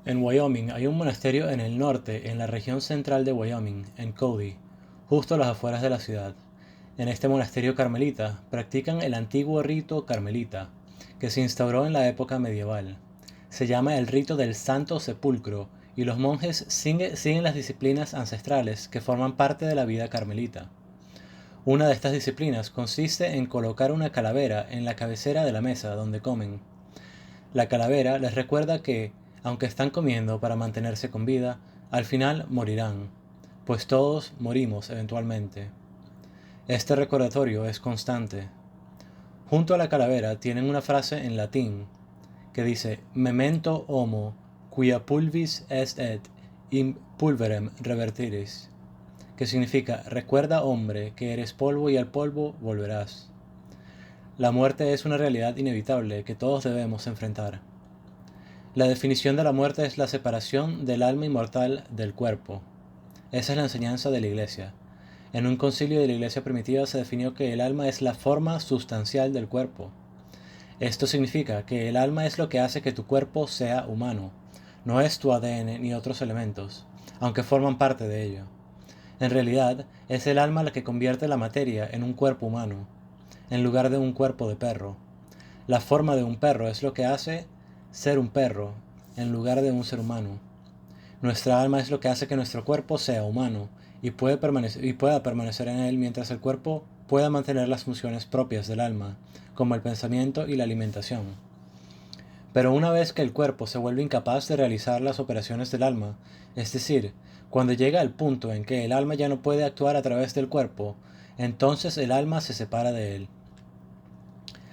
En Wyoming hay un monasterio en el norte, en la región central de Wyoming, en Cody, justo a las afueras de la ciudad. En este monasterio carmelita practican el antiguo rito carmelita, que se instauró en la época medieval. Se llama el rito del Santo Sepulcro y los monjes siguen las disciplinas ancestrales que forman parte de la vida carmelita. Una de estas disciplinas consiste en colocar una calavera en la cabecera de la mesa donde comen. La calavera les recuerda que, aunque están comiendo para mantenerse con vida, al final morirán, pues todos morimos eventualmente. Este recordatorio es constante. Junto a la calavera tienen una frase en latín que dice Memento homo, quia pulvis est et in pulverem revertiris, que significa recuerda hombre que eres polvo y al polvo volverás. La muerte es una realidad inevitable que todos debemos enfrentar. La definición de la muerte es la separación del alma inmortal del cuerpo. Esa es la enseñanza de la Iglesia. En un concilio de la Iglesia primitiva se definió que el alma es la forma sustancial del cuerpo. Esto significa que el alma es lo que hace que tu cuerpo sea humano. No es tu ADN ni otros elementos, aunque forman parte de ello. En realidad, es el alma la que convierte la materia en un cuerpo humano, en lugar de un cuerpo de perro. La forma de un perro es lo que hace ser un perro, en lugar de un ser humano. Nuestra alma es lo que hace que nuestro cuerpo sea humano y pueda permanecer en él mientras el cuerpo pueda mantener las funciones propias del alma, como el pensamiento y la alimentación. Pero una vez que el cuerpo se vuelve incapaz de realizar las operaciones del alma, es decir, cuando llega al punto en que el alma ya no puede actuar a través del cuerpo, entonces el alma se separa de él.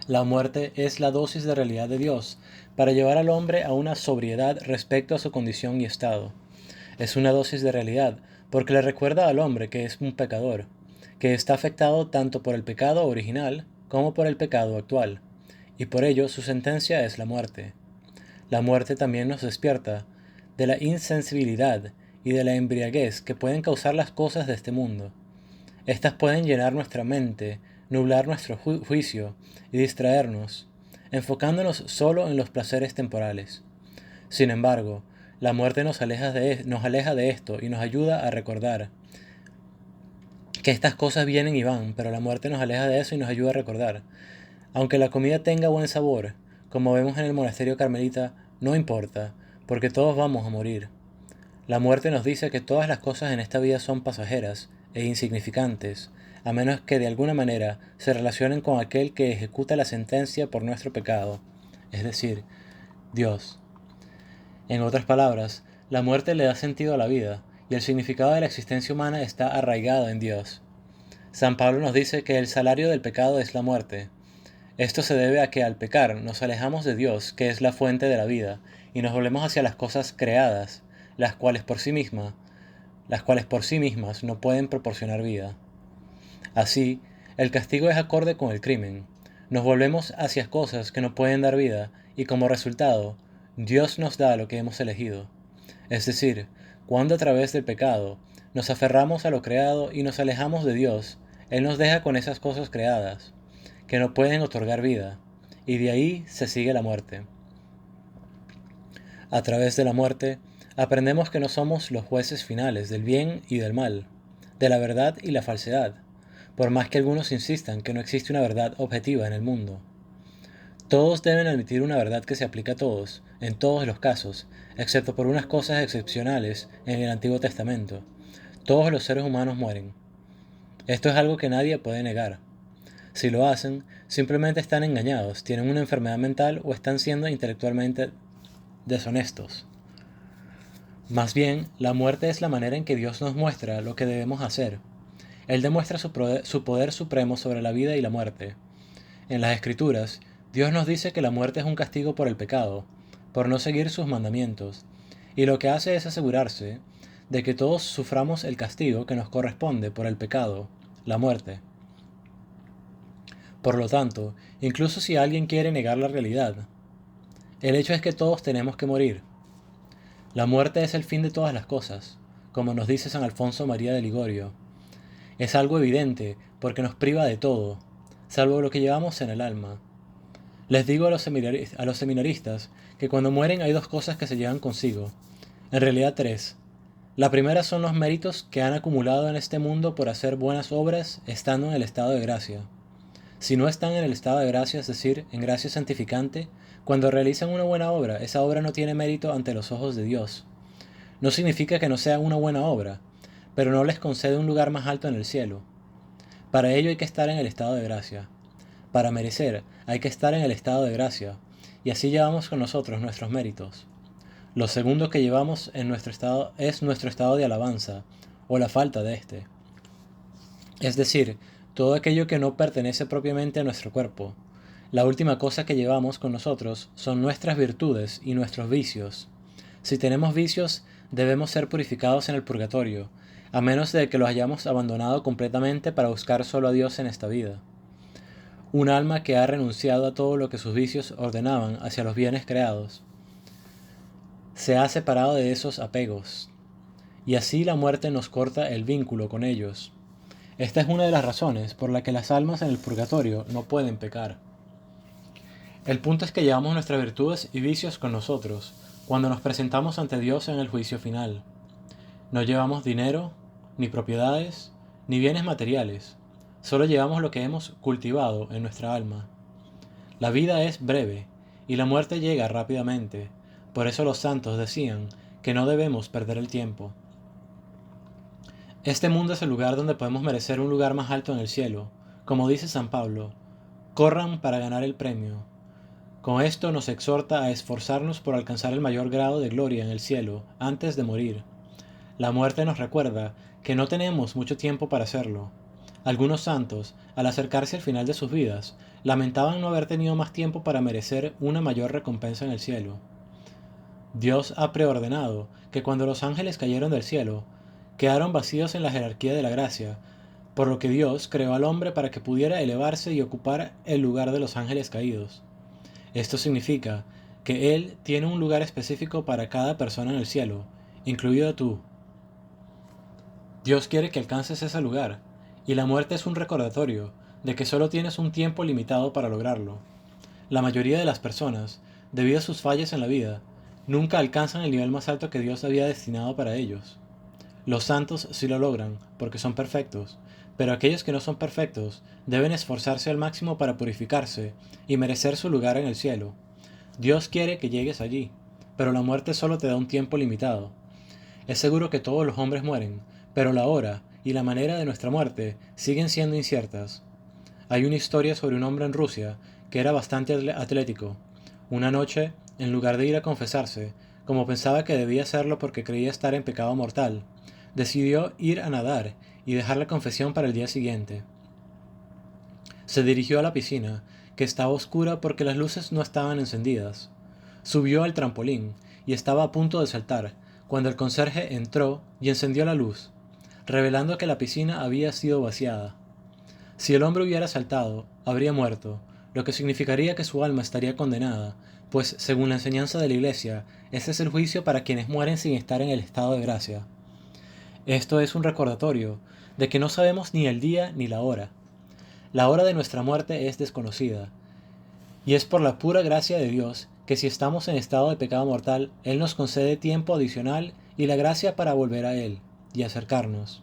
La muerte es la dosis de realidad de Dios para llevar al hombre a una sobriedad respecto a su condición y estado. Es una dosis de realidad porque le recuerda al hombre que es un pecador, que está afectado tanto por el pecado original como por el pecado actual, y por ello su sentencia es la muerte. La muerte también nos despierta de la insensibilidad y de la embriaguez que pueden causar las cosas de este mundo. Estas pueden llenar nuestra mente, nublar nuestro juicio y distraernos, enfocándonos solo en los placeres temporales. Sin embargo, la muerte nos aleja de esto y nos ayuda a recordar que estas cosas vienen y van, pero la muerte nos aleja de eso y nos ayuda a recordar. Aunque la comida tenga buen sabor, como vemos en el monasterio carmelita, no importa, porque todos vamos a morir. La muerte nos dice que todas las cosas en esta vida son pasajeras e insignificantes, a menos que de alguna manera se relacionen con aquel que ejecuta la sentencia por nuestro pecado, es decir, Dios. En otras palabras, la muerte le da sentido a la vida, y el significado de la existencia humana está arraigado en Dios. San Pablo nos dice que el salario del pecado es la muerte. Esto se debe a que al pecar nos alejamos de Dios, que es la fuente de la vida, y nos volvemos hacia las cosas creadas, las cuales por sí mismas no pueden proporcionar vida. Así, el castigo es acorde con el crimen. Nos volvemos hacia cosas que no pueden dar vida, y como resultado, Dios nos da lo que hemos elegido. Es decir, cuando a través del pecado nos aferramos a lo creado y nos alejamos de Dios, Él nos deja con esas cosas creadas, que no pueden otorgar vida, y de ahí se sigue la muerte. A través de la muerte, aprendemos que no somos los jueces finales del bien y del mal, de la verdad y la falsedad, por más que algunos insistan que no existe una verdad objetiva en el mundo. Todos deben admitir una verdad que se aplica a todos, en todos los casos, excepto por unas cosas excepcionales en el Antiguo Testamento. Todos los seres humanos mueren. Esto es algo que nadie puede negar. Si lo hacen, simplemente están engañados, tienen una enfermedad mental o están siendo intelectualmente deshonestos. Más bien, la muerte es la manera en que Dios nos muestra lo que debemos hacer. Él demuestra su poder supremo sobre la vida y la muerte. En las Escrituras, Dios nos dice que la muerte es un castigo por el pecado, por no seguir sus mandamientos, y lo que hace es asegurarse de que todos suframos el castigo que nos corresponde por el pecado, la muerte. Por lo tanto, incluso si alguien quiere negar la realidad, el hecho es que todos tenemos que morir. La muerte es el fin de todas las cosas, como nos dice San Alfonso María de Ligorio. Es algo evidente porque nos priva de todo, salvo lo que llevamos en el alma. Les digo a los seminaristas que cuando mueren hay dos cosas que se llevan consigo, en realidad tres. La primera son los méritos que han acumulado en este mundo por hacer buenas obras estando en el estado de gracia. Si no están en el estado de gracia, es decir, en gracia santificante, cuando realizan una buena obra, esa obra no tiene mérito ante los ojos de Dios. No significa que no sea una buena obra, pero no les concede un lugar más alto en el cielo. Para ello hay que estar en el estado de gracia. Para merecer, hay que estar en el estado de gracia, y así llevamos con nosotros nuestros méritos. Lo segundo que llevamos en nuestro estado es nuestro estado de alabanza, o la falta de éste. Es decir, todo aquello que no pertenece propiamente a nuestro cuerpo. La última cosa que llevamos con nosotros son nuestras virtudes y nuestros vicios. Si tenemos vicios, debemos ser purificados en el purgatorio, a menos de que los hayamos abandonado completamente para buscar solo a Dios en esta vida. Un alma que ha renunciado a todo lo que sus vicios ordenaban hacia los bienes creados, se ha separado de esos apegos, y así la muerte nos corta el vínculo con ellos. Esta es una de las razones por la que las almas en el purgatorio no pueden pecar. El punto es que llevamos nuestras virtudes y vicios con nosotros, cuando nos presentamos ante Dios en el juicio final. No llevamos dinero, ni propiedades, ni bienes materiales, solo llevamos lo que hemos cultivado en nuestra alma. La vida es breve, y la muerte llega rápidamente, por eso los santos decían que no debemos perder el tiempo. Este mundo es el lugar donde podemos merecer un lugar más alto en el cielo. Como dice San Pablo, corran para ganar el premio. Con esto nos exhorta a esforzarnos por alcanzar el mayor grado de gloria en el cielo antes de morir. La muerte nos recuerda que no tenemos mucho tiempo para hacerlo. Algunos santos, al acercarse al final de sus vidas, lamentaban no haber tenido más tiempo para merecer una mayor recompensa en el cielo. Dios ha preordenado que cuando los ángeles cayeron del cielo, quedaron vacíos en la jerarquía de la gracia, por lo que Dios creó al hombre para que pudiera elevarse y ocupar el lugar de los ángeles caídos. Esto significa que Él tiene un lugar específico para cada persona en el cielo, incluido tú. Dios quiere que alcances ese lugar, y la muerte es un recordatorio de que solo tienes un tiempo limitado para lograrlo. La mayoría de las personas, debido a sus fallas en la vida, nunca alcanzan el nivel más alto que Dios había destinado para ellos. Los santos sí lo logran, porque son perfectos, pero aquellos que no son perfectos deben esforzarse al máximo para purificarse y merecer su lugar en el cielo. Dios quiere que llegues allí, pero la muerte solo te da un tiempo limitado. Es seguro que todos los hombres mueren, pero la hora y la manera de nuestra muerte siguen siendo inciertas. Hay una historia sobre un hombre en Rusia que era bastante atlético. Una noche, en lugar de ir a confesarse, como pensaba que debía hacerlo porque creía estar en pecado mortal, decidió ir a nadar y dejar la confesión para el día siguiente. Se dirigió a la piscina, que estaba oscura porque las luces no estaban encendidas. Subió al trampolín y estaba a punto de saltar, cuando el conserje entró y encendió la luz, revelando que la piscina había sido vaciada. Si el hombre hubiera saltado, habría muerto, lo que significaría que su alma estaría condenada, pues según la enseñanza de la Iglesia, ese es el juicio para quienes mueren sin estar en el estado de gracia. Esto es un recordatorio de que no sabemos ni el día ni la hora. La hora de nuestra muerte es desconocida, y es por la pura gracia de Dios que si estamos en estado de pecado mortal, Él nos concede tiempo adicional y la gracia para volver a Él y acercarnos.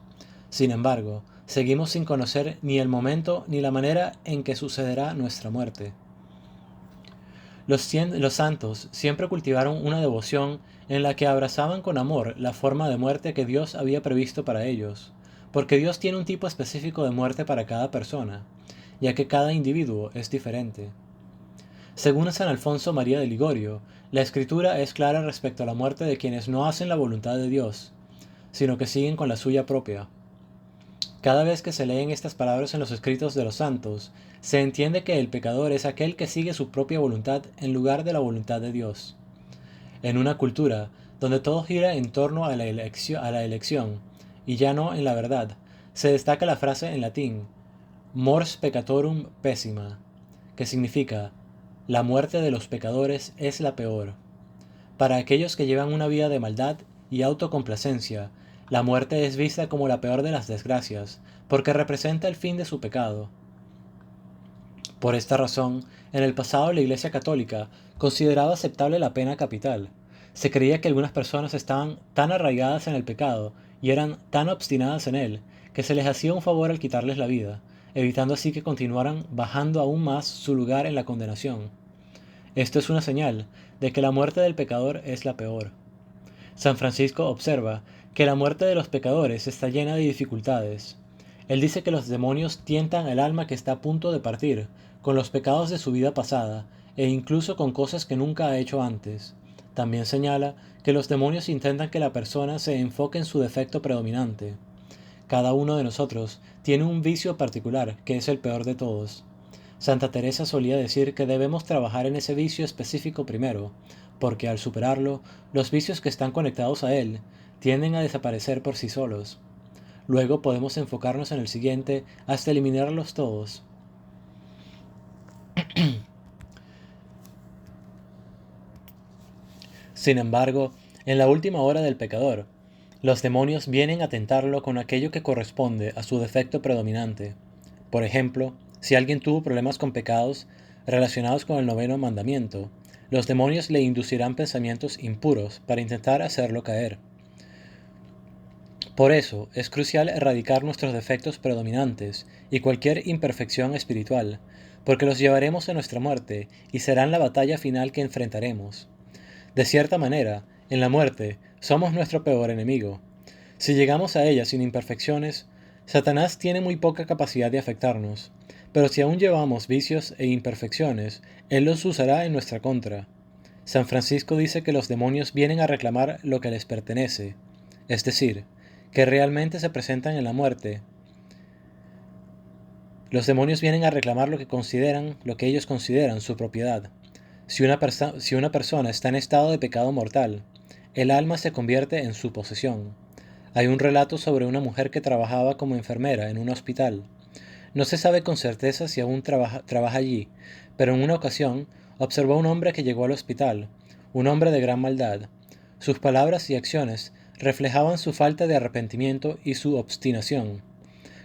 Sin embargo, seguimos sin conocer ni el momento ni la manera en que sucederá nuestra muerte. Los santos siempre cultivaron una devoción en la que abrazaban con amor la forma de muerte que Dios había previsto para ellos, porque Dios tiene un tipo específico de muerte para cada persona, ya que cada individuo es diferente. Según San Alfonso María de Ligorio, la Escritura es clara respecto a la muerte de quienes no hacen la voluntad de Dios, sino que siguen con la suya propia. Cada vez que se leen estas palabras en los escritos de los santos, se entiende que el pecador es aquel que sigue su propia voluntad en lugar de la voluntad de Dios. En una cultura donde todo gira en torno a la elección y ya no en la verdad, se destaca la frase en latín mors peccatorum pessima, que significa la muerte de los pecadores es la peor. Para aquellos que llevan una vida de maldad y autocomplacencia, la muerte es vista como la peor de las desgracias, porque representa el fin de su pecado. Por esta razón, en el pasado la Iglesia Católica consideraba aceptable la pena capital. Se creía que algunas personas estaban tan arraigadas en el pecado y eran tan obstinadas en él que se les hacía un favor al quitarles la vida, evitando así que continuaran bajando aún más su lugar en la condenación. Esto es una señal de que la muerte del pecador es la peor. San Francisco observa que la muerte de los pecadores está llena de dificultades. Él dice que los demonios tientan al alma que está a punto de partir, con los pecados de su vida pasada, e incluso con cosas que nunca ha hecho antes. También señala que los demonios intentan que la persona se enfoque en su defecto predominante. Cada uno de nosotros tiene un vicio particular, que es el peor de todos. Santa Teresa solía decir que debemos trabajar en ese vicio específico primero, porque al superarlo, los vicios que están conectados a él tienden a desaparecer por sí solos. Luego podemos enfocarnos en el siguiente hasta eliminarlos todos. Sin embargo, en la última hora del pecador, los demonios vienen a tentarlo con aquello que corresponde a su defecto predominante. Por ejemplo, si alguien tuvo problemas con pecados relacionados con el noveno mandamiento, los demonios le inducirán pensamientos impuros para intentar hacerlo caer. Por eso es crucial erradicar nuestros defectos predominantes y cualquier imperfección espiritual, porque los llevaremos a nuestra muerte y serán la batalla final que enfrentaremos. De cierta manera, en la muerte, somos nuestro peor enemigo. Si llegamos a ella sin imperfecciones, Satanás tiene muy poca capacidad de afectarnos, pero si aún llevamos vicios e imperfecciones, él los usará en nuestra contra. San Francisco dice que los demonios vienen a reclamar lo que les pertenece, es decir, que realmente se presentan en la muerte. Los demonios vienen a reclamar lo que ellos consideran su propiedad. Si una persona está en estado de pecado mortal, el alma se convierte en su posesión. Hay un relato sobre una mujer que trabajaba como enfermera en un hospital. No se sabe con certeza si aún trabaja allí, pero en una ocasión observó a un hombre que llegó al hospital, un hombre de gran maldad. Sus palabras y acciones reflejaban su falta de arrepentimiento y su obstinación.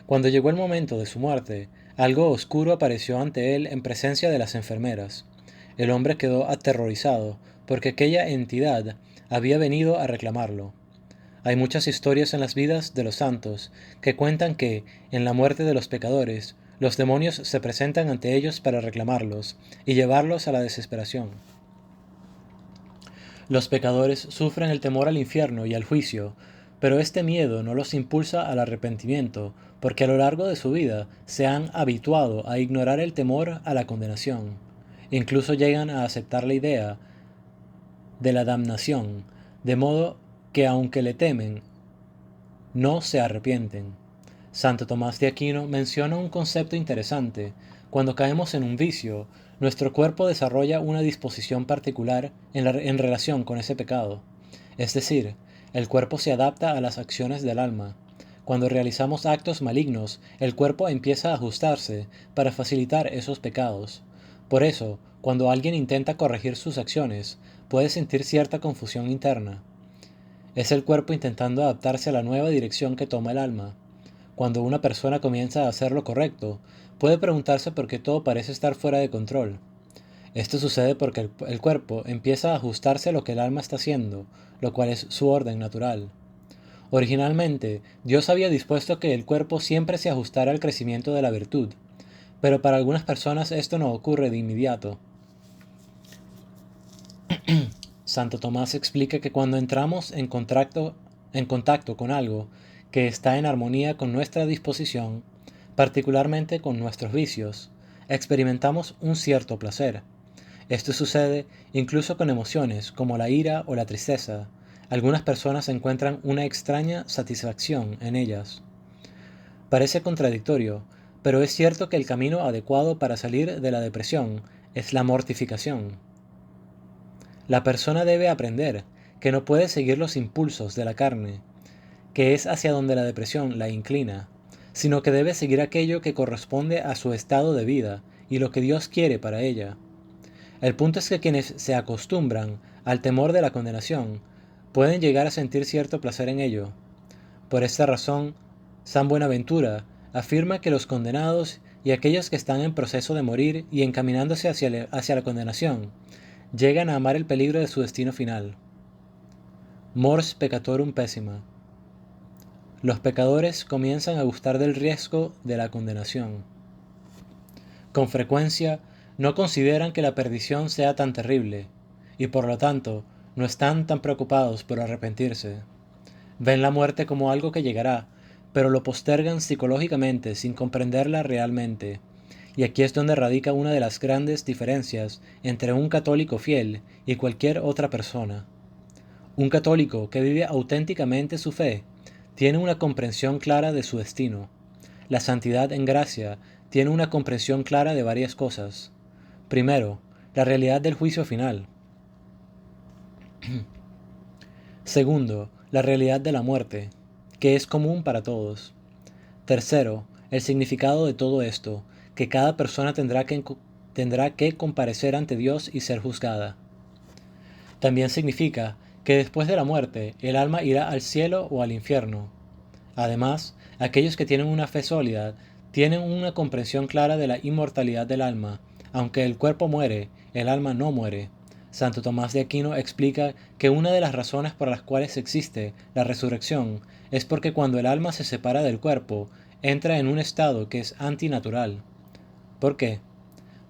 Cuando llegó el momento de su muerte, algo oscuro apareció ante él en presencia de las enfermeras. El hombre quedó aterrorizado, porque aquella entidad había venido a reclamarlo. Hay muchas historias en las vidas de los santos que cuentan que, en la muerte de los pecadores, los demonios se presentan ante ellos para reclamarlos y llevarlos a la desesperación. Los pecadores sufren el temor al infierno y al juicio, pero este miedo no los impulsa al arrepentimiento, porque a lo largo de su vida se han habituado a ignorar el temor a la condenación. Incluso llegan a aceptar la idea de la damnación, de modo que aunque le temen, no se arrepienten. Santo Tomás de Aquino menciona un concepto interesante. Cuando caemos en un vicio, nuestro cuerpo desarrolla una disposición particular en relación con ese pecado. Es decir, el cuerpo se adapta a las acciones del alma. Cuando realizamos actos malignos, el cuerpo empieza a ajustarse para facilitar esos pecados. Por eso, cuando alguien intenta corregir sus acciones, puede sentir cierta confusión interna. Es el cuerpo intentando adaptarse a la nueva dirección que toma el alma. Cuando una persona comienza a hacer lo correcto, puede preguntarse por qué todo parece estar fuera de control. Esto sucede porque el cuerpo empieza a ajustarse a lo que el alma está haciendo, lo cual es su orden natural. Originalmente, Dios había dispuesto que el cuerpo siempre se ajustara al crecimiento de la virtud, pero para algunas personas esto no ocurre de inmediato. Santo Tomás explica que cuando entramos en contacto con algo que está en armonía con nuestra disposición, particularmente con nuestros vicios, experimentamos un cierto placer. Esto sucede incluso con emociones como la ira o la tristeza. Algunas personas encuentran una extraña satisfacción en ellas. Parece contradictorio, pero es cierto que el camino adecuado para salir de la depresión es la mortificación. La persona debe aprender que no puede seguir los impulsos de la carne, que es hacia donde la depresión la inclina, sino que debe seguir aquello que corresponde a su estado de vida y lo que Dios quiere para ella. El punto es que quienes se acostumbran al temor de la condenación pueden llegar a sentir cierto placer en ello. Por esta razón, San Buenaventura afirma que los condenados y aquellos que están en proceso de morir y encaminándose hacia la condenación, llegan a amar el peligro de su destino final. Mors peccatorum pessima. Los pecadores comienzan a gustar del riesgo de la condenación. Con frecuencia no consideran que la perdición sea tan terrible, y por lo tanto no están tan preocupados por arrepentirse. Ven la muerte como algo que llegará, pero lo postergan psicológicamente sin comprenderla realmente. Y aquí es donde radica una de las grandes diferencias entre un católico fiel y cualquier otra persona. Un católico que vive auténticamente su fe tiene una comprensión clara de su destino. La santidad en gracia tiene una comprensión clara de varias cosas. Primero, la realidad del juicio final. Segundo, la realidad de la muerte, que es común para todos. Tercero, el significado de todo esto, que cada persona tendrá que comparecer ante Dios y ser juzgada. También significa que después de la muerte el alma irá al cielo o al infierno. Además, aquellos que tienen una fe sólida tienen una comprensión clara de la inmortalidad del alma. Aunque el cuerpo muere, el alma no muere. Santo Tomás de Aquino explica que una de las razones por las cuales existe la resurrección es porque cuando el alma se separa del cuerpo, entra en un estado que es antinatural. ¿Por qué?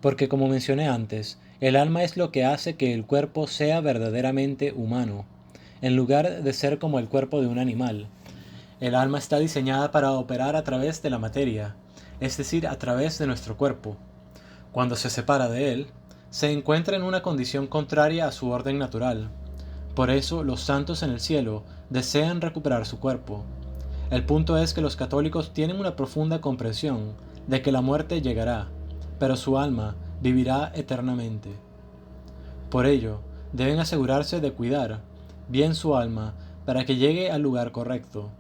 Porque como mencioné antes, el alma es lo que hace que el cuerpo sea verdaderamente humano, en lugar de ser como el cuerpo de un animal. El alma está diseñada para operar a través de la materia, es decir, a través de nuestro cuerpo. Cuando se separa de él, se encuentra en una condición contraria a su orden natural. Por eso los santos en el cielo desean recuperar su cuerpo. El punto es que los católicos tienen una profunda comprensión de que la muerte llegará, pero su alma vivirá eternamente. Por ello, deben asegurarse de cuidar bien su alma para que llegue al lugar correcto.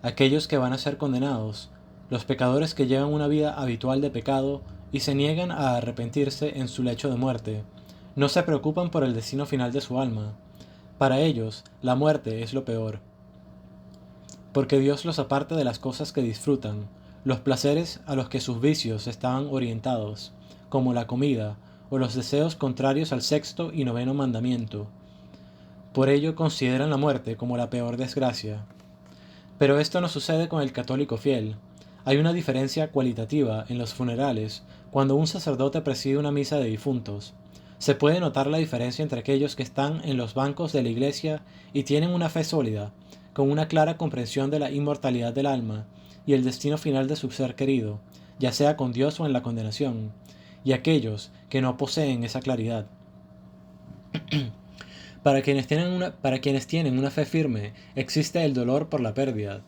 Aquellos que van a ser condenados, los pecadores que llevan una vida habitual de pecado y se niegan a arrepentirse en su lecho de muerte, no se preocupan por el destino final de su alma. Para ellos, la muerte es lo peor, porque Dios los aparta de las cosas que disfrutan, los placeres a los que sus vicios estaban orientados, como la comida o los deseos contrarios al sexto y noveno mandamiento. Por ello consideran la muerte como la peor desgracia. Pero esto no sucede con el católico fiel. Hay una diferencia cualitativa en los funerales cuando un sacerdote preside una misa de difuntos. Se puede notar la diferencia entre aquellos que están en los bancos de la iglesia y tienen una fe sólida, con una clara comprensión de la inmortalidad del alma y el destino final de su ser querido, ya sea con Dios o en la condenación, y aquellos que no poseen esa claridad. Para quienes tienen una fe firme, existe el dolor por la pérdida,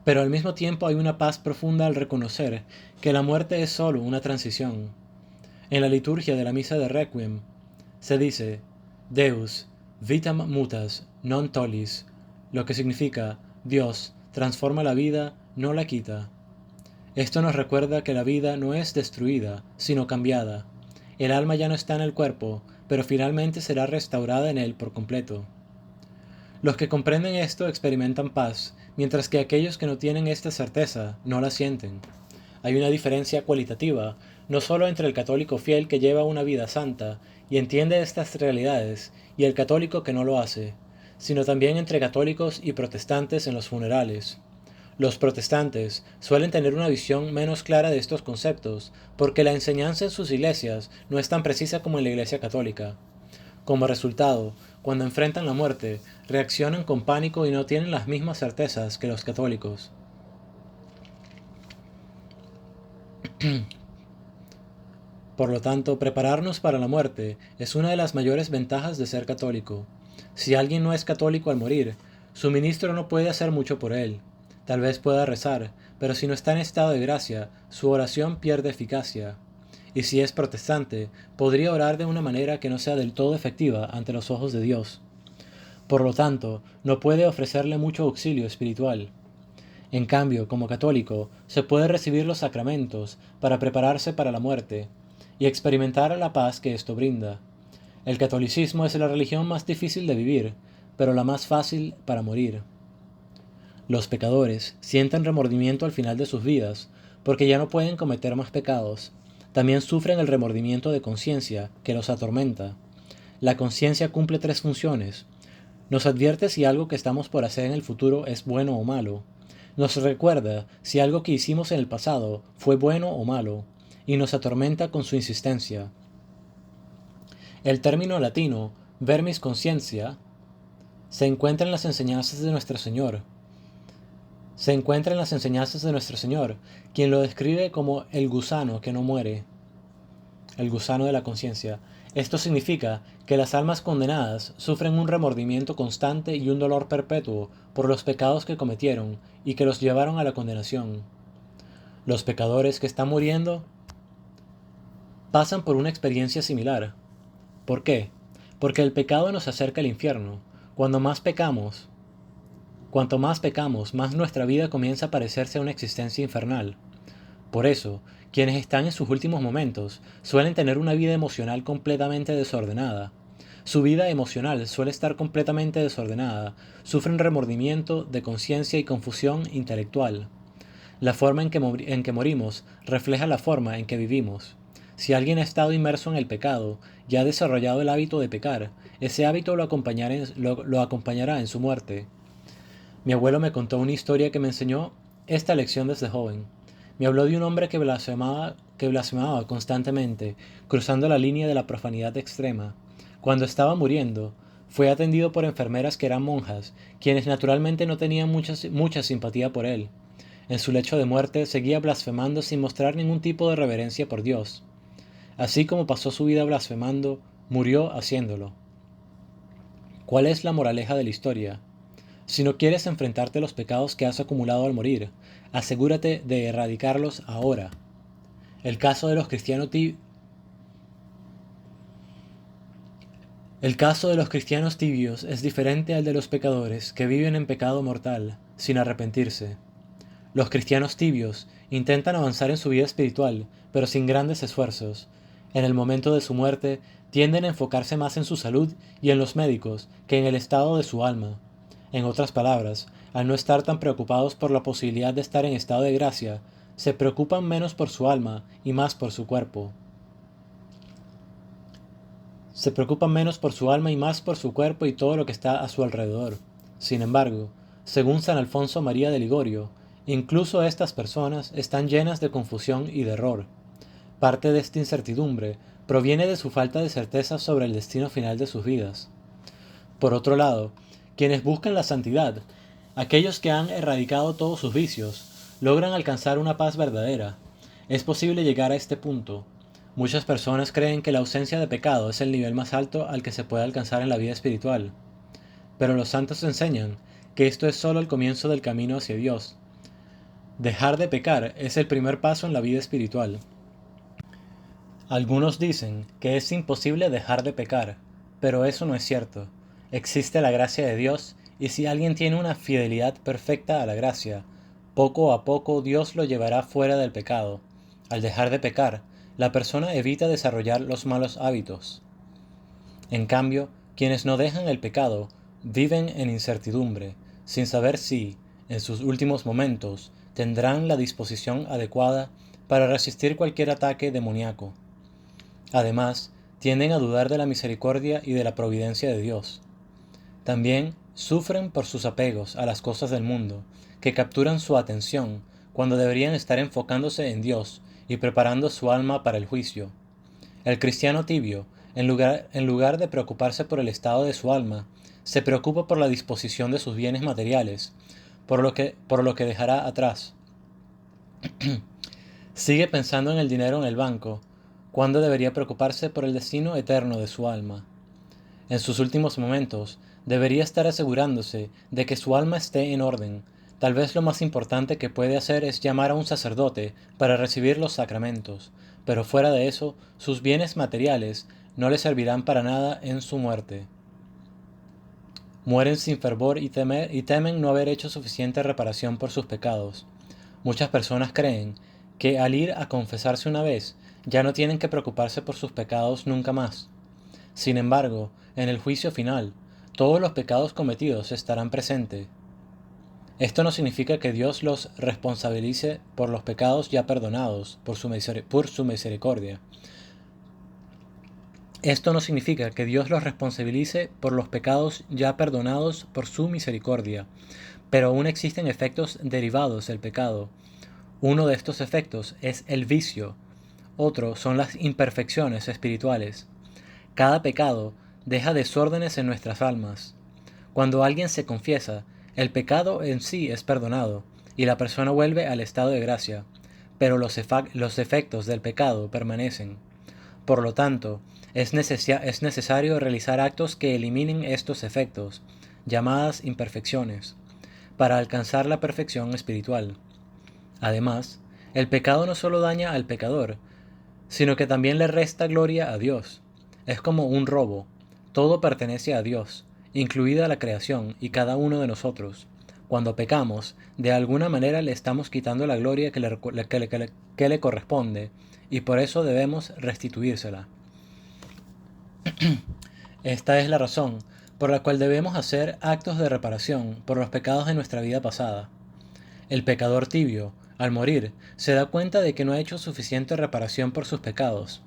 pero al mismo tiempo hay una paz profunda al reconocer que la muerte es solo una transición. En la liturgia de la misa de Requiem se dice Deus vitam mutas non tollis, lo que significa Dios transforma la vida, no la quita. Esto nos recuerda que la vida no es destruida, sino cambiada. El alma ya no está en el cuerpo, pero finalmente será restaurada en él por completo. Los que comprenden esto experimentan paz, mientras que aquellos que no tienen esta certeza no la sienten. Hay una diferencia cualitativa, no solo entre el católico fiel que lleva una vida santa y entiende estas realidades, y el católico que no lo hace, sino también entre católicos y protestantes en los funerales. Los protestantes suelen tener una visión menos clara de estos conceptos, porque la enseñanza en sus iglesias no es tan precisa como en la iglesia católica. Como resultado, cuando enfrentan la muerte, reaccionan con pánico y no tienen las mismas certezas que los católicos. Por lo tanto, prepararnos para la muerte es una de las mayores ventajas de ser católico. Si alguien no es católico al morir, su ministro no puede hacer mucho por él. Tal vez pueda rezar, pero si no está en estado de gracia, su oración pierde eficacia. Y si es protestante, podría orar de una manera que no sea del todo efectiva ante los ojos de Dios. Por lo tanto, no puede ofrecerle mucho auxilio espiritual. En cambio, como católico, se puede recibir los sacramentos para prepararse para la muerte y experimentar la paz que esto brinda. El catolicismo es la religión más difícil de vivir, pero la más fácil para morir. Los pecadores sienten remordimiento al final de sus vidas, porque ya no pueden cometer más pecados. También sufren el remordimiento de conciencia que los atormenta. La conciencia cumple tres funciones. Nos advierte si algo que estamos por hacer en el futuro es bueno o malo. Nos recuerda si algo que hicimos en el pasado fue bueno o malo, y nos atormenta con su insistencia. El término latino vermis conscientia se encuentra en las enseñanzas de nuestro Señor. Quien lo describe como el gusano que no muere, el gusano de la conciencia. Esto significa que las almas condenadas sufren un remordimiento constante y un dolor perpetuo por los pecados que cometieron y que los llevaron a la condenación. Los pecadores que están muriendo pasan por una experiencia similar. ¿Por qué? Porque el pecado nos acerca al infierno. Cuanto más pecamos, más nuestra vida comienza a parecerse a una existencia infernal. Por eso, quienes están en sus últimos momentos suelen tener una vida emocional completamente desordenada. Su vida emocional suele estar completamente desordenada, sufren remordimiento de conciencia y confusión intelectual. La forma en que morimos refleja la forma en que vivimos. Si alguien ha estado inmerso en el pecado y ha desarrollado el hábito de pecar, ese hábito lo acompañará en su muerte. Mi abuelo me contó una historia que me enseñó esta lección desde joven. Me habló de un hombre que blasfemaba constantemente, cruzando la línea de la profanidad extrema. Cuando estaba muriendo, fue atendido por enfermeras que eran monjas, quienes naturalmente no tenían mucha simpatía por él. En su lecho de muerte seguía blasfemando sin mostrar ningún tipo de reverencia por Dios. Así como pasó su vida blasfemando, murió haciéndolo. ¿Cuál es la moraleja de la historia? Si no quieres enfrentarte a los pecados que has acumulado al morir, asegúrate de erradicarlos ahora. El caso de los cristianos tibios es diferente al de los pecadores que viven en pecado mortal, sin arrepentirse. Los cristianos tibios intentan avanzar en su vida espiritual, pero sin grandes esfuerzos. En el momento de su muerte, tienden a enfocarse más en su salud y en los médicos que en el estado de su alma. En otras palabras, al no estar tan preocupados por la posibilidad de estar en estado de gracia, se preocupan menos por su alma y más por su cuerpo. Y todo lo que está a su alrededor. Sin embargo, según San Alfonso María de Ligorio, incluso estas personas están llenas de confusión y de error. Parte de esta incertidumbre proviene de su falta de certeza sobre el destino final de sus vidas. Por otro lado, quienes buscan la santidad, aquellos que han erradicado todos sus vicios, logran alcanzar una paz verdadera. Es posible llegar a este punto. Muchas personas creen que la ausencia de pecado es el nivel más alto al que se puede alcanzar en la vida espiritual. Pero los santos enseñan que esto es solo el comienzo del camino hacia Dios. Dejar de pecar es el primer paso en la vida espiritual. Algunos dicen que es imposible dejar de pecar, pero eso no es cierto. Existe la gracia de Dios, y si alguien tiene una fidelidad perfecta a la gracia, poco a poco Dios lo llevará fuera del pecado. Al dejar de pecar, la persona evita desarrollar los malos hábitos. En cambio, quienes no dejan el pecado viven en incertidumbre, sin saber si, en sus últimos momentos, tendrán la disposición adecuada para resistir cualquier ataque demoníaco. Además, tienden a dudar de la misericordia y de la providencia de Dios. También sufren por sus apegos a las cosas del mundo, que capturan su atención cuando deberían estar enfocándose en Dios y preparando su alma para el juicio. El cristiano tibio, en lugar de preocuparse por el estado de su alma, se preocupa por la disposición de sus bienes materiales, por lo que dejará atrás. Sigue pensando en el dinero en el banco, cuando debería preocuparse por el destino eterno de su alma. En sus últimos momentos, debería estar asegurándose de que su alma esté en orden. Tal vez lo más importante que puede hacer es llamar a un sacerdote para recibir los sacramentos, pero fuera de eso, sus bienes materiales no le servirán para nada en su muerte. Mueren sin fervor y temen no haber hecho suficiente reparación por sus pecados. Muchas personas creen que al ir a confesarse una vez, ya no tienen que preocuparse por sus pecados nunca más. Sin embargo, en el juicio final, todos los pecados cometidos estarán presentes. Esto no significa que Dios los responsabilice por los pecados ya perdonados por su misericordia. Esto no significa que Dios los responsabilice por los pecados ya perdonados por su misericordia, pero aún existen efectos derivados del pecado. Uno de estos efectos es el vicio, otro son las imperfecciones espirituales. Cada pecado deja desórdenes en nuestras almas. Cuando alguien se confiesa, el pecado en sí es perdonado y la persona vuelve al estado de gracia, pero los efectos del pecado permanecen. Por lo tanto, es necesario realizar actos que eliminen estos efectos, llamadas imperfecciones, para alcanzar la perfección espiritual. Además, el pecado no solo daña al pecador, sino que también le resta gloria a Dios. Es como un robo. Todo pertenece a Dios, incluida la creación y cada uno de nosotros. Cuando pecamos, de alguna manera le estamos quitando la gloria que le corresponde, y por eso debemos restituírsela. Esta es la razón por la cual debemos hacer actos de reparación por los pecados de nuestra vida pasada. El pecador tibio, al morir, se da cuenta de que no ha hecho suficiente reparación por sus pecados.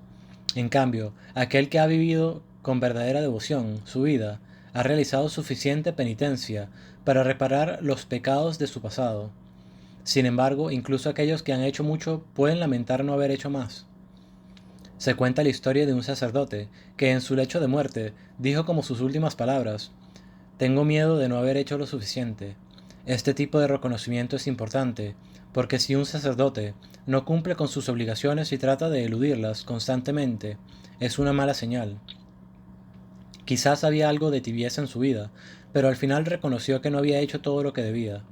En cambio, aquel que ha vivido con verdadera devoción su vida, ha realizado suficiente penitencia para reparar los pecados de su pasado. Sin embargo, incluso aquellos que han hecho mucho pueden lamentar no haber hecho más. Se cuenta la historia de un sacerdote que en su lecho de muerte dijo como sus últimas palabras: «Tengo miedo de no haber hecho lo suficiente». Este tipo de reconocimiento es importante, porque si un sacerdote no cumple con sus obligaciones y trata de eludirlas constantemente, es una mala señal. Quizás había algo de tibieza en su vida, pero al final reconoció que no había hecho todo lo que debía.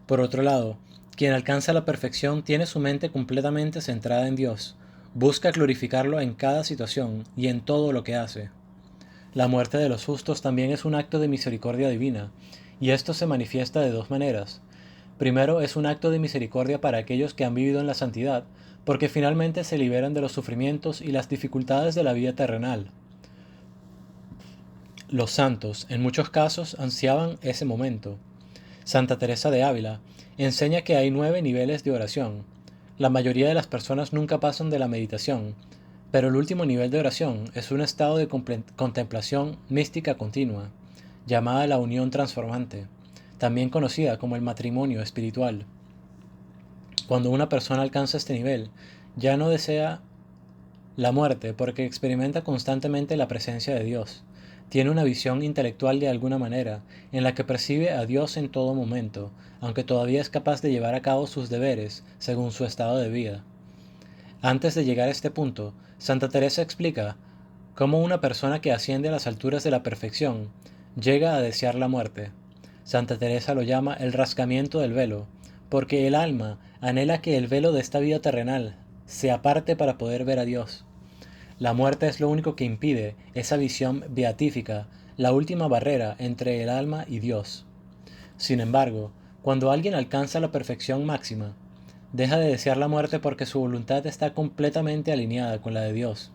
Por otro lado, quien alcanza la perfección tiene su mente completamente centrada en Dios, busca glorificarlo en cada situación y en todo lo que hace. La muerte de los justos también es un acto de misericordia divina, y esto se manifiesta de dos maneras. Primero, es un acto de misericordia para aquellos que han vivido en la santidad, porque finalmente se liberan de los sufrimientos y las dificultades de la vida terrenal. Los santos, en muchos casos, ansiaban ese momento. Santa Teresa de Ávila enseña que hay 9 niveles de oración. La mayoría de las personas nunca pasan de la meditación, pero el último nivel de oración es un estado de contemplación mística continua, llamada la unión transformante, también conocida como el matrimonio espiritual. Cuando una persona alcanza este nivel, ya no desea la muerte porque experimenta constantemente la presencia de Dios. Tiene una visión intelectual de alguna manera, en la que percibe a Dios en todo momento, aunque todavía es capaz de llevar a cabo sus deberes según su estado de vida. Antes de llegar a este punto, Santa Teresa explica cómo una persona que asciende a las alturas de la perfección llega a desear la muerte. Santa Teresa lo llama el rasgamiento del velo, porque el alma anhela que el velo de esta vida terrenal se aparte para poder ver a Dios. La muerte es lo único que impide esa visión beatífica, la última barrera entre el alma y Dios. Sin embargo, cuando alguien alcanza la perfección máxima, deja de desear la muerte porque su voluntad está completamente alineada con la de Dios.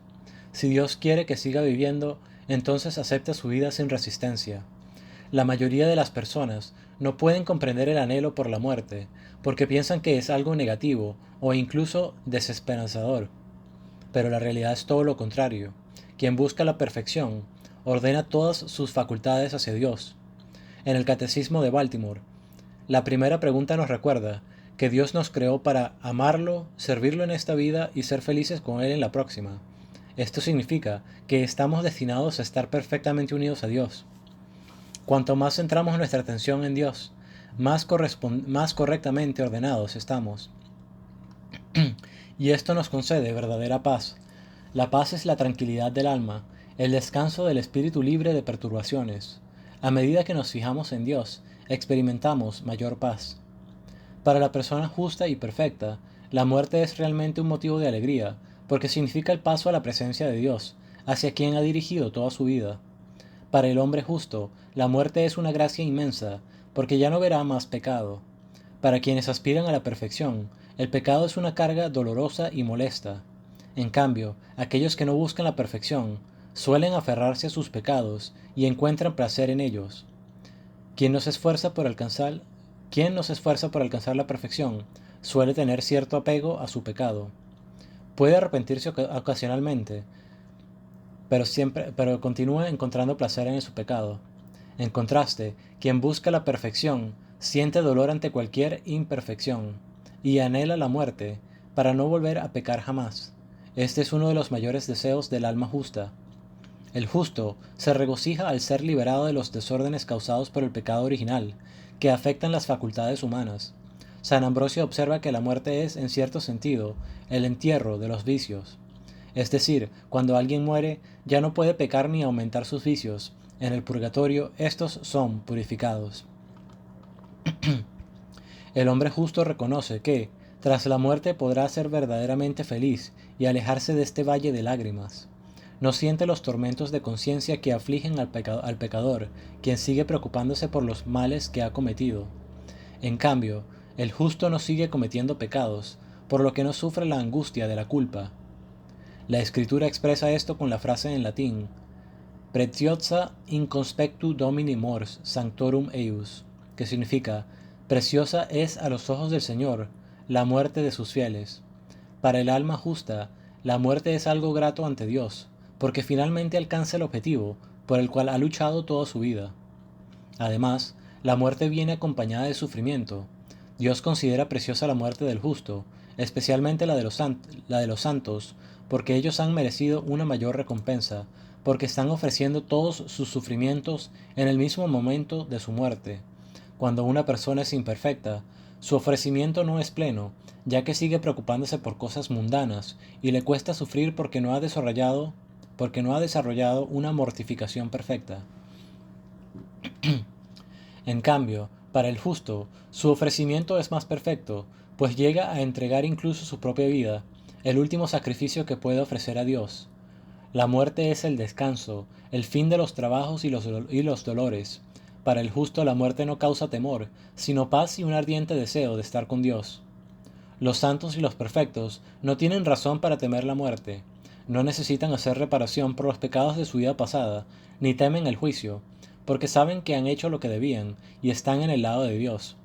Si Dios quiere que siga viviendo, entonces acepta su vida sin resistencia. La mayoría de las personas no pueden comprender el anhelo por la muerte, porque piensan que es algo negativo o incluso desesperanzador. Pero la realidad es todo lo contrario. Quien busca la perfección ordena todas sus facultades hacia Dios. En el Catecismo de Baltimore, la primera pregunta nos recuerda que Dios nos creó para amarlo, servirlo en esta vida y ser felices con Él en la próxima. Esto significa que estamos destinados a estar perfectamente unidos a Dios. Cuanto más centramos nuestra atención en Dios, más correctamente ordenados estamos. Y esto nos concede verdadera paz. La paz es la tranquilidad del alma, el descanso del espíritu libre de perturbaciones. A medida que nos fijamos en Dios, experimentamos mayor paz. Para la persona justa y perfecta, la muerte es realmente un motivo de alegría, porque significa el paso a la presencia de Dios, hacia quien ha dirigido toda su vida. Para el hombre justo, la muerte es una gracia inmensa, porque ya no verá más pecado. Para quienes aspiran a la perfección, el pecado es una carga dolorosa y molesta. En cambio, aquellos que no buscan la perfección, suelen aferrarse a sus pecados y encuentran placer en ellos. Quien no se esfuerza por alcanzar, quien no se esfuerza por alcanzar la perfección suele tener cierto apego a su pecado. Puede arrepentirse ocasionalmente, pero continúa encontrando placer en su pecado. En contraste, quien busca la perfección siente dolor ante cualquier imperfección y anhela la muerte para no volver a pecar jamás. Este es uno de los mayores deseos del alma justa. El justo se regocija al ser liberado de los desórdenes causados por el pecado original, que afectan las facultades humanas. San Ambrosio observa que la muerte es, en cierto sentido, el entierro de los vicios. Es decir, cuando alguien muere, ya no puede pecar ni aumentar sus vicios. En el purgatorio, estos son purificados. El hombre justo reconoce que, tras la muerte, podrá ser verdaderamente feliz y alejarse de este valle de lágrimas. No siente los tormentos de conciencia que afligen al pecador, quien sigue preocupándose por los males que ha cometido. En cambio, el justo no sigue cometiendo pecados, por lo que no sufre la angustia de la culpa. La Escritura expresa esto con la frase en latín: Preciosa in conspectu Domini mors sanctorum eius, que significa: preciosa es a los ojos del Señor la muerte de sus fieles. Para el alma justa, la muerte es algo grato ante Dios, porque finalmente alcanza el objetivo por el cual ha luchado toda su vida. Además, la muerte viene acompañada de sufrimiento. Dios considera preciosa la muerte del justo, especialmente la de los santos, porque ellos han merecido una mayor recompensa, porque están ofreciendo todos sus sufrimientos en el mismo momento de su muerte. Cuando una persona es imperfecta, su ofrecimiento no es pleno, ya que sigue preocupándose por cosas mundanas y le cuesta sufrir porque no ha desarrollado una mortificación perfecta. En cambio, para el justo, su ofrecimiento es más perfecto, pues llega a entregar incluso su propia vida, el último sacrificio que puede ofrecer a Dios. La muerte es el descanso, el fin de los trabajos y los dolores. Para el justo la muerte no causa temor, sino paz y un ardiente deseo de estar con Dios. Los santos y los perfectos no tienen razón para temer la muerte, no necesitan hacer reparación por los pecados de su vida pasada, ni temen el juicio, porque saben que han hecho lo que debían y están en el lado de Dios.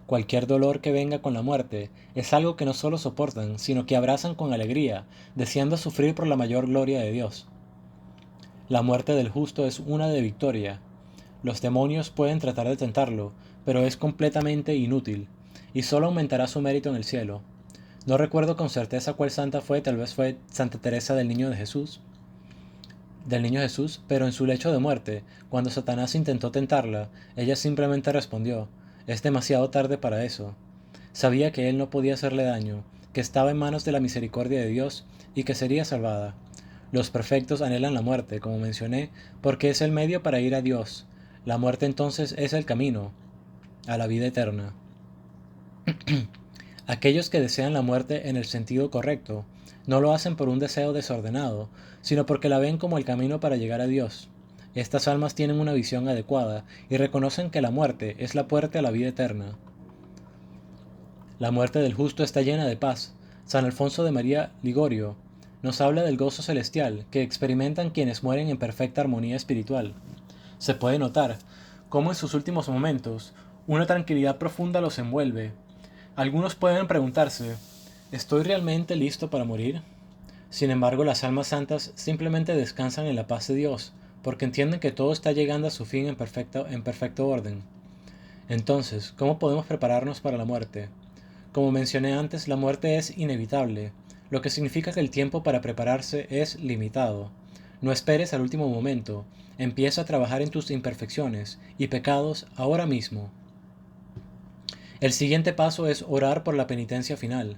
Cualquier dolor que venga con la muerte es algo que no solo soportan, sino que abrazan con alegría, deseando sufrir por la mayor gloria de Dios. La muerte del justo es una de victoria. Los demonios pueden tratar de tentarlo, pero es completamente inútil, y solo aumentará su mérito en el cielo. No recuerdo con certeza cuál santa fue, tal vez fue Santa Teresa del Niño Jesús, pero en su lecho de muerte, cuando Satanás intentó tentarla, ella simplemente respondió: es demasiado tarde para eso. Sabía que él no podía hacerle daño, que estaba en manos de la misericordia de Dios y que sería salvada. Los perfectos anhelan la muerte, como mencioné, porque es el medio para ir a Dios. La muerte entonces es el camino a la vida eterna. Aquellos que desean la muerte en el sentido correcto no lo hacen por un deseo desordenado, sino porque la ven como el camino para llegar a Dios. Estas almas tienen una visión adecuada y reconocen que la muerte es la puerta a la vida eterna. La muerte del justo está llena de paz. San Alfonso de María Ligorio nos habla del gozo celestial que experimentan quienes mueren en perfecta armonía espiritual. Se puede notar cómo en sus últimos momentos una tranquilidad profunda los envuelve. Algunos pueden preguntarse: ¿estoy realmente listo para morir? Sin embargo, las almas santas simplemente descansan en la paz de Dios, porque entienden que todo está llegando a su fin en perfecto orden. Entonces, ¿cómo podemos prepararnos para la muerte? Como mencioné antes, la muerte es inevitable, lo que significa que el tiempo para prepararse es limitado. No esperes al último momento, empieza a trabajar en tus imperfecciones y pecados ahora mismo. El siguiente paso es orar por la penitencia final.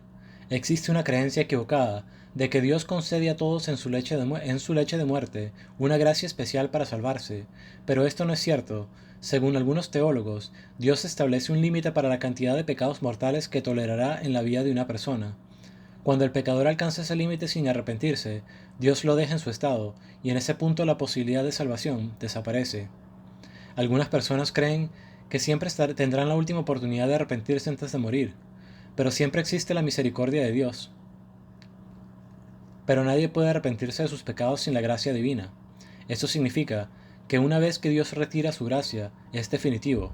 Existe una creencia equivocada de que Dios concede a todos en su leche de muerte una gracia especial para salvarse, pero esto no es cierto. Según algunos teólogos, Dios establece un límite para la cantidad de pecados mortales que tolerará en la vida de una persona. Cuando el pecador alcanza ese límite sin arrepentirse, Dios lo deja en su estado, y en ese punto la posibilidad de salvación desaparece. Algunas personas creen que siempre tendrán la última oportunidad de arrepentirse antes de morir, pero siempre existe la misericordia de Dios. Pero nadie puede arrepentirse de sus pecados sin la gracia divina. Esto significa que una vez que Dios retira su gracia, es definitivo.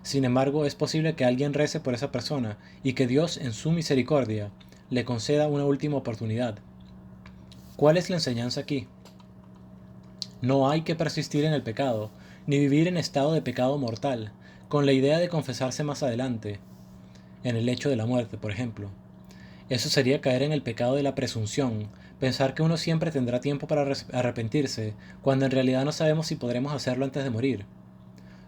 Sin embargo, es posible que alguien rece por esa persona y que Dios, en su misericordia, le conceda una última oportunidad. ¿Cuál es la enseñanza aquí? No hay que persistir en el pecado, ni vivir en estado de pecado mortal, con la idea de confesarse más adelante, en el lecho de la muerte, por ejemplo. Eso sería caer en el pecado de la presunción, pensar que uno siempre tendrá tiempo para arrepentirse, cuando en realidad no sabemos si podremos hacerlo antes de morir.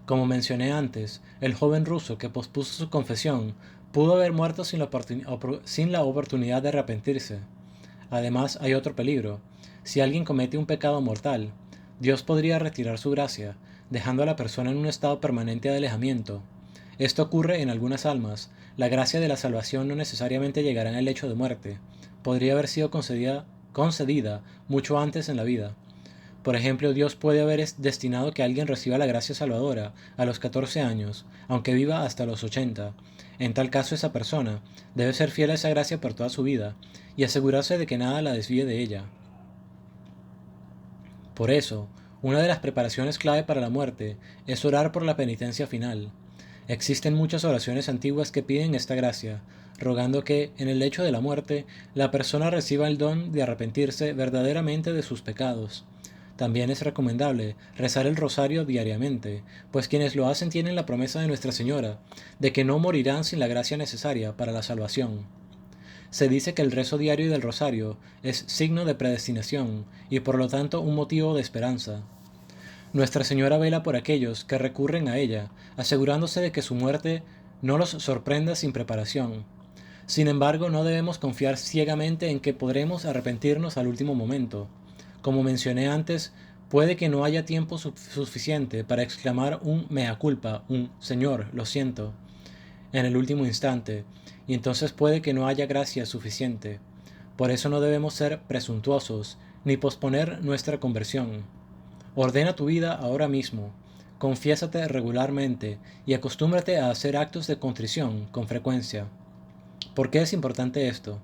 Como mencioné antes, el joven ruso que pospuso su confesión pudo haber muerto sin la oportunidad de arrepentirse. Además, hay otro peligro. Si alguien comete un pecado mortal, Dios podría retirar su gracia, dejando a la persona en un estado permanente de alejamiento. Esto ocurre en algunas almas. La gracia de la salvación no necesariamente llegará en el lecho de muerte. Podría haber sido concedida mucho antes en la vida. Por ejemplo, Dios puede haber destinado que alguien reciba la gracia salvadora a los 14 años, aunque viva hasta los 80. En tal caso, esa persona debe ser fiel a esa gracia por toda su vida y asegurarse de que nada la desvíe de ella. Por eso, una de las preparaciones clave para la muerte es orar por la penitencia final. Existen muchas oraciones antiguas que piden esta gracia, rogando que, en el lecho de la muerte, la persona reciba el don de arrepentirse verdaderamente de sus pecados. También es recomendable rezar el rosario diariamente, pues quienes lo hacen tienen la promesa de Nuestra Señora de que no morirán sin la gracia necesaria para la salvación. Se dice que el rezo diario del rosario es signo de predestinación y por lo tanto un motivo de esperanza. Nuestra Señora vela por aquellos que recurren a ella, asegurándose de que su muerte no los sorprenda sin preparación. Sin embargo, no debemos confiar ciegamente en que podremos arrepentirnos al último momento. Como mencioné antes, puede que no haya tiempo suficiente para exclamar un mea culpa, un Señor, lo siento, en el último instante, y entonces puede que no haya gracia suficiente. Por eso no debemos ser presuntuosos, ni posponer nuestra conversión. Ordena tu vida ahora mismo, confiésate regularmente y acostúmbrate a hacer actos de contrición con frecuencia. ¿Por qué es importante esto?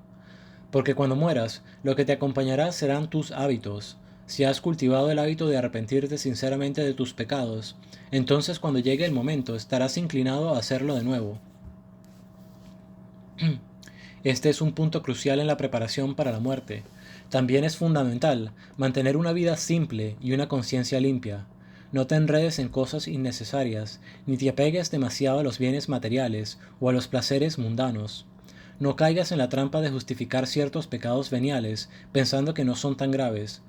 Porque cuando mueras, lo que te acompañará serán tus hábitos. Si has cultivado el hábito de arrepentirte sinceramente de tus pecados, entonces cuando llegue el momento estarás inclinado a hacerlo de nuevo. Este es un punto crucial en la preparación para la muerte. También es fundamental mantener una vida simple y una conciencia limpia. No te enredes en cosas innecesarias, ni te apegues demasiado a los bienes materiales o a los placeres mundanos. No caigas en la trampa de justificar ciertos pecados veniales pensando que no son tan graves.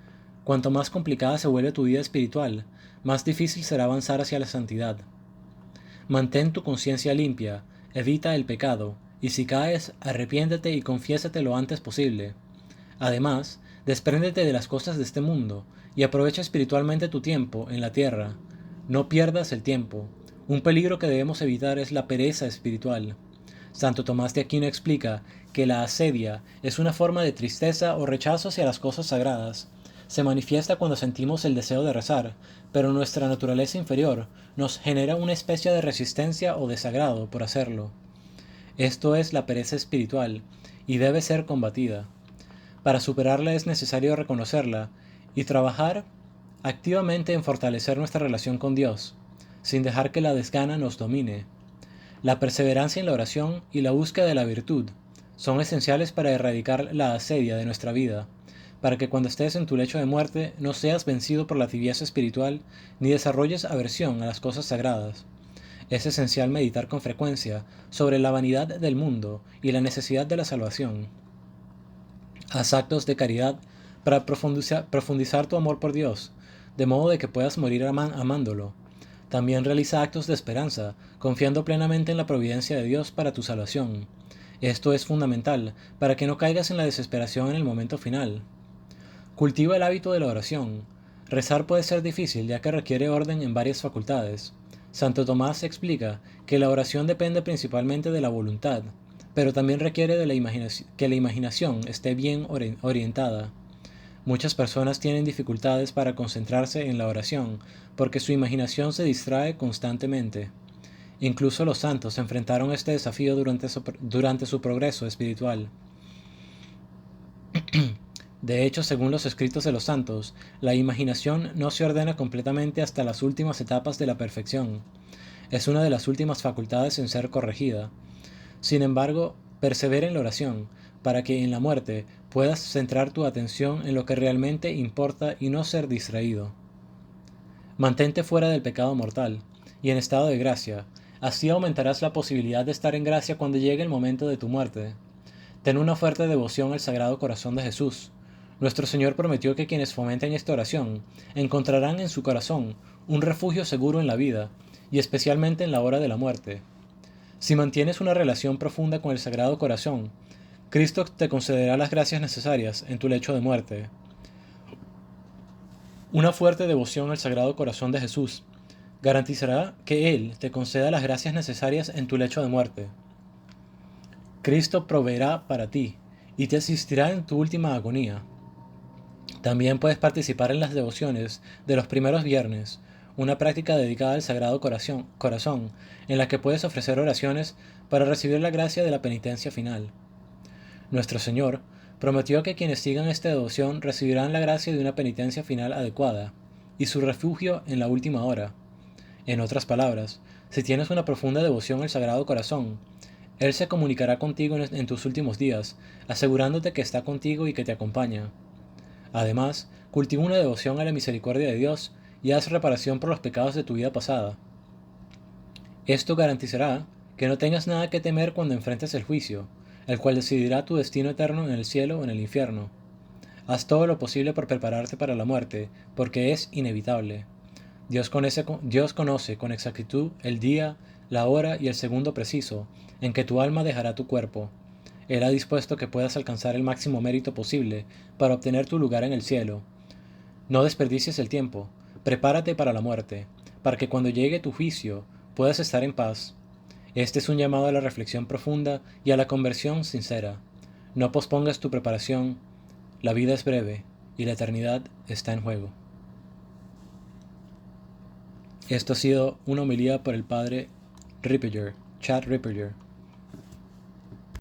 Cuanto más complicada se vuelve tu vida espiritual, más difícil será avanzar hacia la santidad. Mantén tu conciencia limpia, evita el pecado, y si caes, arrepiéntete y confiésate lo antes posible. Además, despréndete de las cosas de este mundo y aprovecha espiritualmente tu tiempo en la tierra. No pierdas el tiempo. Un peligro que debemos evitar es la pereza espiritual. Santo Tomás de Aquino explica que la asedia es una forma de tristeza o rechazo hacia las cosas sagradas. Se manifiesta cuando sentimos el deseo de rezar, pero nuestra naturaleza inferior nos genera una especie de resistencia o desagrado por hacerlo. Esto es la pereza espiritual y debe ser combatida. Para superarla es necesario reconocerla y trabajar activamente en fortalecer nuestra relación con Dios, sin dejar que la desgana nos domine. La perseverancia en la oración y la búsqueda de la virtud son esenciales para erradicar la asedia de nuestra vida, para que cuando estés en tu lecho de muerte no seas vencido por la tibieza espiritual ni desarrolles aversión a las cosas sagradas. Es esencial meditar con frecuencia sobre la vanidad del mundo y la necesidad de la salvación. Haz actos de caridad para profundizar tu amor por Dios, de modo de que puedas morir amándolo. También realiza actos de esperanza, confiando plenamente en la providencia de Dios para tu salvación. Esto es fundamental para que no caigas en la desesperación en el momento final. Cultiva el hábito de la oración. Rezar puede ser difícil ya que requiere orden en varias facultades. Santo Tomás explica que la oración depende principalmente de la voluntad, pero también requiere de que la imaginación esté bien orientada. Muchas personas tienen dificultades para concentrarse en la oración porque su imaginación se distrae constantemente. Incluso los santos enfrentaron este desafío durante su progreso espiritual. De hecho, según los escritos de los santos, la imaginación no se ordena completamente hasta las últimas etapas de la perfección. Es una de las últimas facultades en ser corregida. Sin embargo, persevera en la oración, para que en la muerte puedas centrar tu atención en lo que realmente importa y no ser distraído. Mantente fuera del pecado mortal y en estado de gracia. Así aumentarás la posibilidad de estar en gracia cuando llegue el momento de tu muerte. Ten una fuerte devoción al Sagrado Corazón de Jesús. Nuestro Señor prometió que quienes fomenten esta oración encontrarán en su corazón un refugio seguro en la vida y especialmente en la hora de la muerte. Si mantienes una relación profunda con el Sagrado Corazón, Cristo te concederá las gracias necesarias en tu lecho de muerte. Una fuerte devoción al Sagrado Corazón de Jesús garantizará que Él te conceda las gracias necesarias en tu lecho de muerte. Cristo proveerá para ti y te asistirá en tu última agonía. También puedes participar en las devociones de los primeros viernes, una práctica dedicada al Sagrado Corazón, en la que puedes ofrecer oraciones para recibir la gracia de la penitencia final. Nuestro Señor prometió que quienes sigan esta devoción recibirán la gracia de una penitencia final adecuada y su refugio en la última hora. En otras palabras, si tienes una profunda devoción al Sagrado Corazón, Él se comunicará contigo en tus últimos días, asegurándote que está contigo y que te acompaña. Además, cultiva una devoción a la misericordia de Dios y haz reparación por los pecados de tu vida pasada. Esto garantizará que no tengas nada que temer cuando enfrentes el juicio, el cual decidirá tu destino eterno en el cielo o en el infierno. Haz todo lo posible por prepararte para la muerte, porque es inevitable. Dios conoce con exactitud el día, la hora y el segundo preciso en que tu alma dejará tu cuerpo. Él ha dispuesto que puedas alcanzar el máximo mérito posible para obtener tu lugar en el cielo. No desperdicies el tiempo, prepárate para la muerte, para que cuando llegue tu juicio puedas estar en paz. Este es un llamado a la reflexión profunda y a la conversión sincera. No pospongas tu preparación, la vida es breve y la eternidad está en juego. Esto ha sido una homilía por el padre Ripperger, Chad Ripperger.